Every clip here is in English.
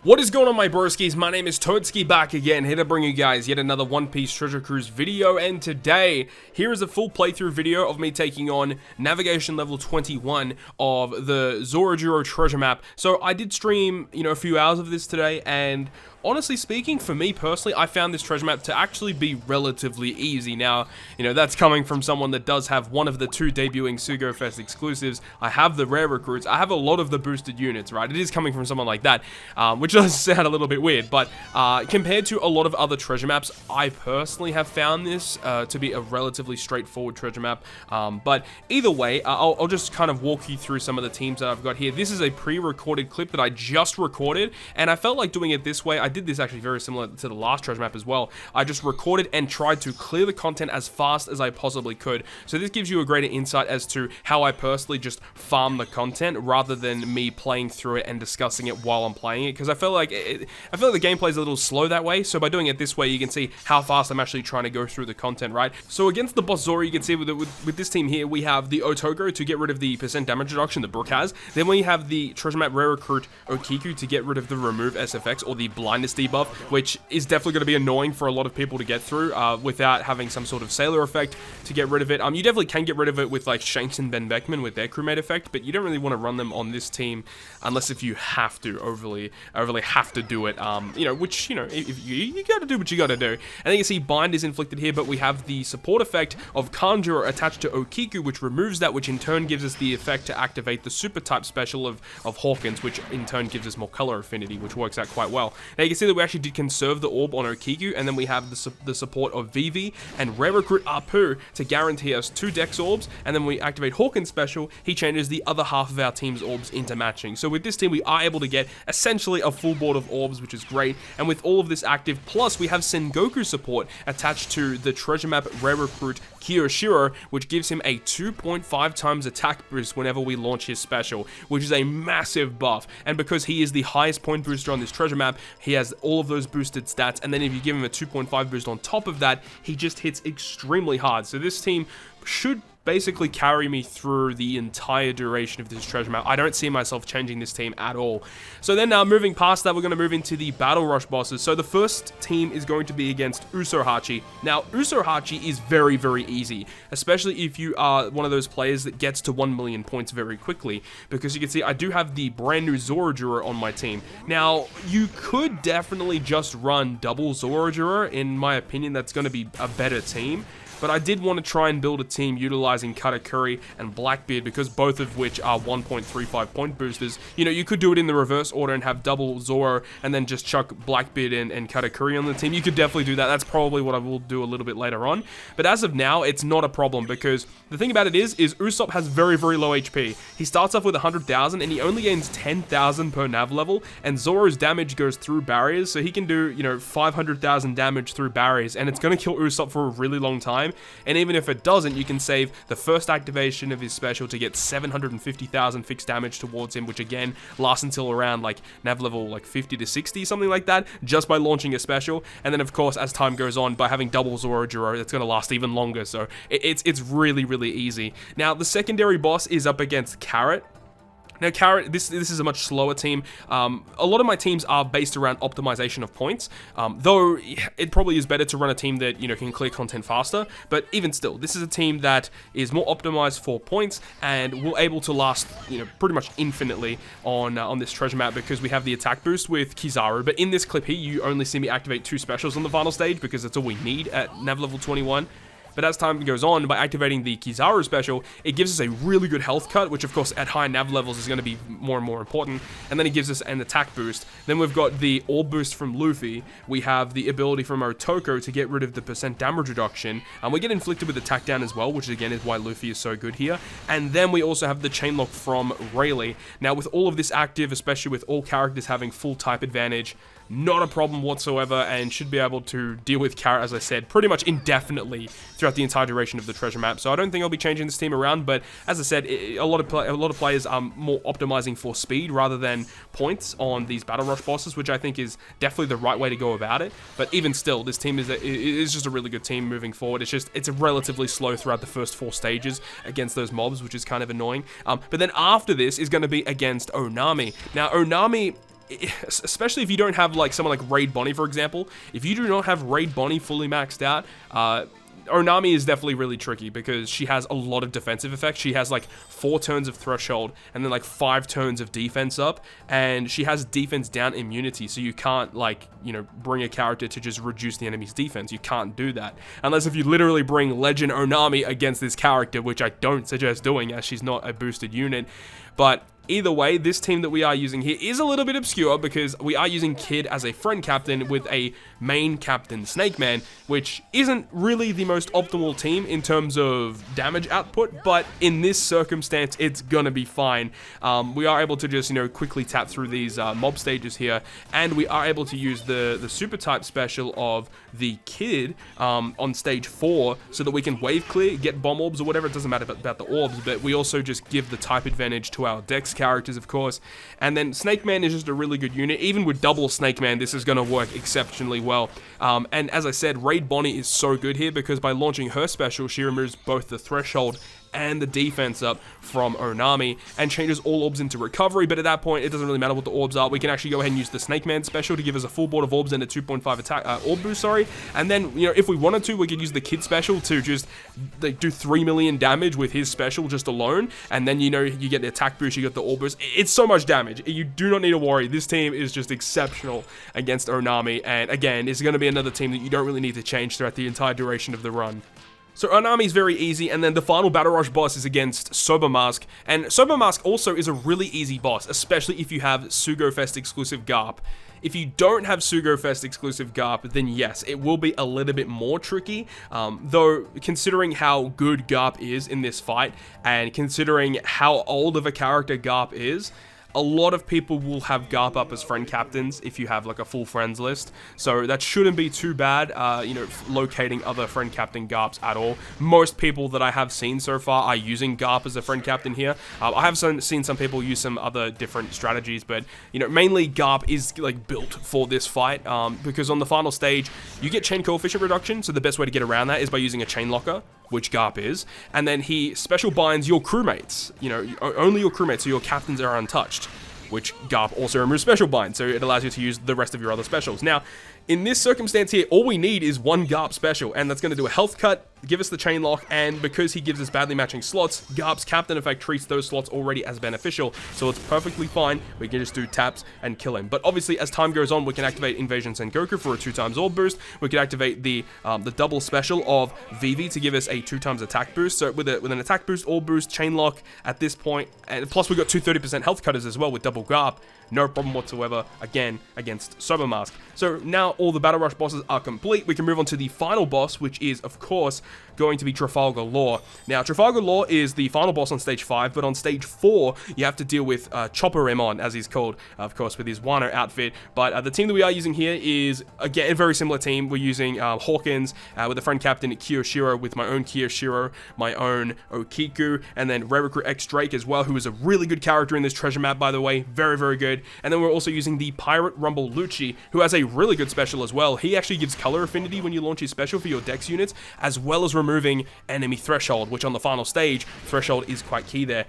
What is going on, my broskiis? My name is Toadskii, back again, here to bring you guys yet another One Piece Treasure Cruise video, and today, here is a full playthrough video of me taking on Navigation Level 21 of the ZOROJURO treasure map. So I did stream, a few hours of this today, and honestly speaking, for me personally, I found this treasure map to actually be relatively easy. Now, that's coming from someone that does have one of the two debuting Sugo Fest exclusives. I have the rare recruits. I have a lot of the boosted units, right? It is coming from someone like that, which does sound a little bit weird, but compared to a lot of other treasure maps, I personally have found this to be a relatively straightforward treasure map. But either way, I'll just kind of walk you through some of the teams that I've got here. This is a pre-recorded clip that I just recorded, and I felt like doing it this way. I did this actually very similar to the last treasure map as well. I just recorded and tried to clear the content as fast as I possibly could. So this gives you a greater insight as to how I personally just farm the content rather than me playing through it and discussing it while I'm playing it, because I feel like the gameplay is a little slow that way. So by doing it this way, you can see how fast I'm actually trying to go through the content, right? So against the boss Zoro, you can see with this team here, we have the Otoko to get rid of the % damage reduction that Brook has. Then we have the treasure map rare recruit Okiku to get rid of the remove SFX, or the blindness debuff, which is definitely going to be annoying for a lot of people to get through without having some sort of sailor effect to get rid of it. You definitely can get rid of it with like Shanks and Ben Beckman with their crewmate effect, but you don't really want to run them on this team unless if you have to overly have to do it. If you got to do what you got to do. And then you see bind is inflicted here, but we have the support effect of Kanjuro attached to Okiku, which removes that, which in turn gives us the effect to activate the super type special of Hawkins, which in turn gives us more color affinity, which works out quite well. Now you can see that we actually did conserve the orb on Okiku, and then we have the support of Vivi and rare recruit Apu to guarantee us 2 Dex orbs, and then we activate Hawkins special. He changes the other half of our team's orbs into matching. So with this team, we are able to get essentially a full board of orbs, which is great. And with all of this active, plus we have Sengoku support attached to the treasure map rare recruit Kiyoshiro, which gives him a 2.5 times attack boost whenever we launch his special, which is a massive buff. And because he is the highest point booster on this treasure map, he has all of those boosted stats, and then if you give him a 2.5 boost on top of that, he just hits extremely hard. So this team should basically carry me through the entire duration of this treasure map. I don't see myself changing this team at all. So then moving past that, we're going to move into the battle rush bosses. So the first team is going to be against Usohachi. Now Usohachi is very, very easy, especially if you are one of those players that gets to 1 million points very quickly, because you can see I do have the brand new ZOROJURO on my team. Now you could definitely just run double ZOROJURO. In my opinion, that's going to be a better team. But I did want to try and build a team utilizing Katakuri and Blackbeard, because both of which are 1.35 point boosters. You could do it in the reverse order and have double Zoro and then just chuck Blackbeard and Katakuri on the team. You could definitely do that. That's probably what I will do a little bit later on. But as of now, it's not a problem, because the thing about it is Usopp has very, very low HP. He starts off with 100,000 and he only gains 10,000 per nav level, and Zoro's damage goes through barriers, so he can do, 500,000 damage through barriers, and it's going to kill Usopp for a really long time. And even if it doesn't, you can save the first activation of his special to get 750,000 fixed damage towards him, which again lasts until around like nav level 50 to 60, something like that, just by launching a special. And then of course, as time goes on, by having double ZOROJURO, it's going to last even longer. So it's really, really easy. Now the secondary boss is up against Carrot. Now, Carrot, this is a much slower team. A lot of my teams are based around optimization of points, though it probably is better to run a team that, can clear content faster. But even still, this is a team that is more optimized for points and will able to last, pretty much infinitely on this treasure map, because we have the attack boost with Kizaru. But in this clip here, you only see me activate 2 specials on the final stage, because that's all we need at nav level 21. But as time goes on, by activating the Kizaru special, it gives us a really good health cut, which of course at high nav levels is going to be more and more important. And then it gives us an attack boost. Then we've got the orb boost from Luffy. We have the ability from Otoko to get rid of the % damage reduction. And we get inflicted with attack down as well, which again is why Luffy is so good here. And then we also have the chain lock from Rayleigh. Now with all of this active, especially with all characters having full type advantage, not a problem whatsoever, and should be able to deal with Carrot, as I said, pretty much indefinitely throughout the entire duration of the treasure map. So I don't think I'll be changing this team around, but as I said, a lot of players are more optimizing for speed rather than points on these battle rush bosses, which I think is definitely the right way to go about it. But even still, this team is just a really good team moving forward. It's relatively slow throughout the first 4 stages against those mobs, which is kind of annoying. But then after this is going to be against Onami. Now, Onami especially if you don't have like someone like Raid Bonnie, for example. If you do not have Raid Bonnie fully maxed out, Onami is definitely really tricky because she has a lot of defensive effects. She has like 4 turns of threshold and then like 5 turns of defense up, and she has defense down immunity, so you can't like, you know, bring a character to just reduce the enemy's defense. You can't do that unless if you literally bring Legend Onami against this character, which I don't suggest doing as she's not a boosted unit. But either way, this team that we are using here is a little bit obscure because we are using Kid as a friend captain with a main captain Snake Man, which isn't really the most optimal team in terms of damage output, but in this circumstance, it's gonna be fine. We are able to just, you know, quickly tap through these mob stages here, and we are able to use the super type special of the Kid on stage 4 so that we can wave clear, get bomb orbs or whatever. It doesn't matter about the orbs, but we also just give the type advantage to our Dex characters, of course. And then Snake Man is just a really good unit. Even with double Snake Man, this is going to work exceptionally well. And as I said, Raid Bonnie is so good here because by launching her special, she removes both the threshold and the defense up from Onami and changes all orbs into recovery. But at that point, it doesn't really matter what the orbs are. We can actually go ahead and use the Snake Man special to give us a full board of orbs and a 2.5 attack orb boost, sorry. And then, you know, if we wanted to, we could use the Kid special to just like do 3 million damage with his special just alone. And then, you know, you get the attack boost, you get the orb boost. It's so much damage. You do not need to worry. This team is just exceptional against Onami. And again, it's going to be another team that you don't really need to change throughout the entire duration of the run. So Onami is very easy, and then the final Battle Rush boss is against Sober Mask, and Sober Mask also is a really easy boss, especially if you have Sugo Fest exclusive Garp. If you don't have Sugo Fest exclusive Garp, then yes, it will be a little bit more tricky, though considering how good Garp is in this fight, and considering how old of a character Garp is, a lot of people will have Garp up as friend captains if you have like a full friends list, so that shouldn't be too bad, you know, locating other friend captain Garps at all. Most people that I have seen so far are using Garp as a friend captain here. I have seen some people use some other different strategies, but you know, mainly Garp is like built for this fight, because on the final stage, you get chain coefficient reduction, so the best way to get around that is by using a chain locker, which Garp is, and then he special binds your crewmates, you know, only your crewmates, so your captains are untouched, which Garp also removes special bind, so it allows you to use the rest of your other specials. Now, in this circumstance here, all we need is one Garp special, and that's going to do a health cut, give us the chain lock, and because he gives us badly matching slots, Garp's captain effect treats those slots already as beneficial, so it's perfectly fine. We can just do taps and kill him. But obviously, as time goes on, we can activate Invasion Sengoku for a 2x orb boost. We can activate the double special of Vivi to give us a 2x attack boost. So with an attack boost, orb boost, chain lock at this point, and plus we got 2 30% health cutters as well with double Garp. No problem whatsoever, again, against Sober Mask. So now all the Battle Rush bosses are complete. We can move on to the final boss, which is, of course, going to be Trafalgar Law. Now, Trafalgar Law is the final boss on stage 5, but on stage 4, you have to deal with Chopper Emon, as he's called, of course, with his Wano outfit. But the team that we are using here is, again, a very similar team. We're using Hawkins with a friend captain Kiyoshiro, with my own Kiyoshiro, my own Okiku, and then Recruit X Drake as well, who is a really good character in this treasure map, by the way. Very, very good. And then we're also using the Pirate Rumble Lucci, who has a really good special as well. He actually gives color affinity when you launch his special for your Dex units, as well as removing enemy threshold, which on the final stage, threshold is quite key there.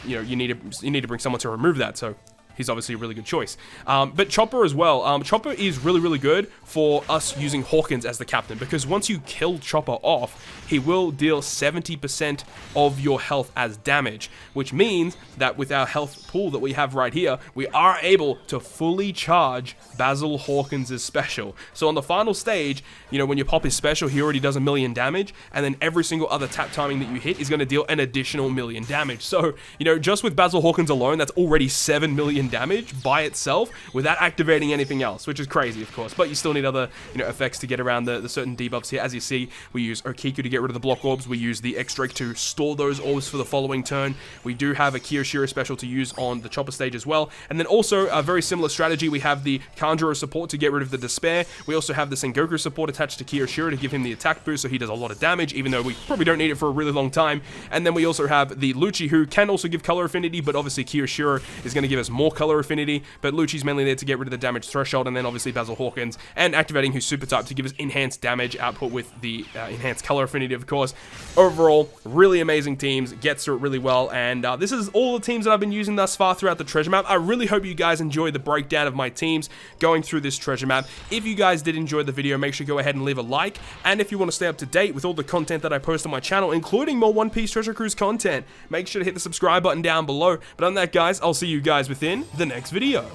You know, you need to bring someone to remove that, so he's obviously a really good choice. But Chopper as well. Chopper is really, really good for us using Hawkins as the captain, because once you kill Chopper off, he will deal 70% of your health as damage, which means that with our health pool that we have right here, we are able to fully charge Basil Hawkins' special. So on the final stage, you know, when you pop his special, he already does 1 million damage, and then every single other tap timing that you hit is going to deal an additional 1 million damage. So, you know, just with Basil Hawkins alone, that's already 7 million damage by itself without activating anything else, which is crazy, of course. But you still need other, you know, effects to get around the certain debuffs here. As you see, we use Okiku to get rid of the block orbs. We use the X-Drake to store those orbs for the following turn. We do have a Kiyoshiro special to use on the Chopper stage as well. And then also a very similar strategy. We have the Kanjuro support to get rid of the Despair. We also have the Sengoku support attached to Kiyoshiro to give him the attack boost, so he does a lot of damage, even though we probably don't need it for a really long time. And then we also have the Lucci, who can also give color affinity, but obviously Kiyoshiro is going to give us more color affinity, but Lucci's mainly there to get rid of the damage threshold, and then obviously Basil Hawkins, and activating his super type to give us enhanced damage output with the enhanced color affinity, of course. Overall, really amazing teams, gets through it really well, and this is all the teams that I've been using thus far throughout the treasure map. I really hope you guys enjoyed the breakdown of my teams going through this treasure map. If you guys did enjoy the video, make sure to go ahead and leave a like, and if you want to stay up to date with all the content that I post on my channel, including more One Piece Treasure Cruise content, make sure to hit the subscribe button down below. But on that, guys, I'll see you guys within the next video.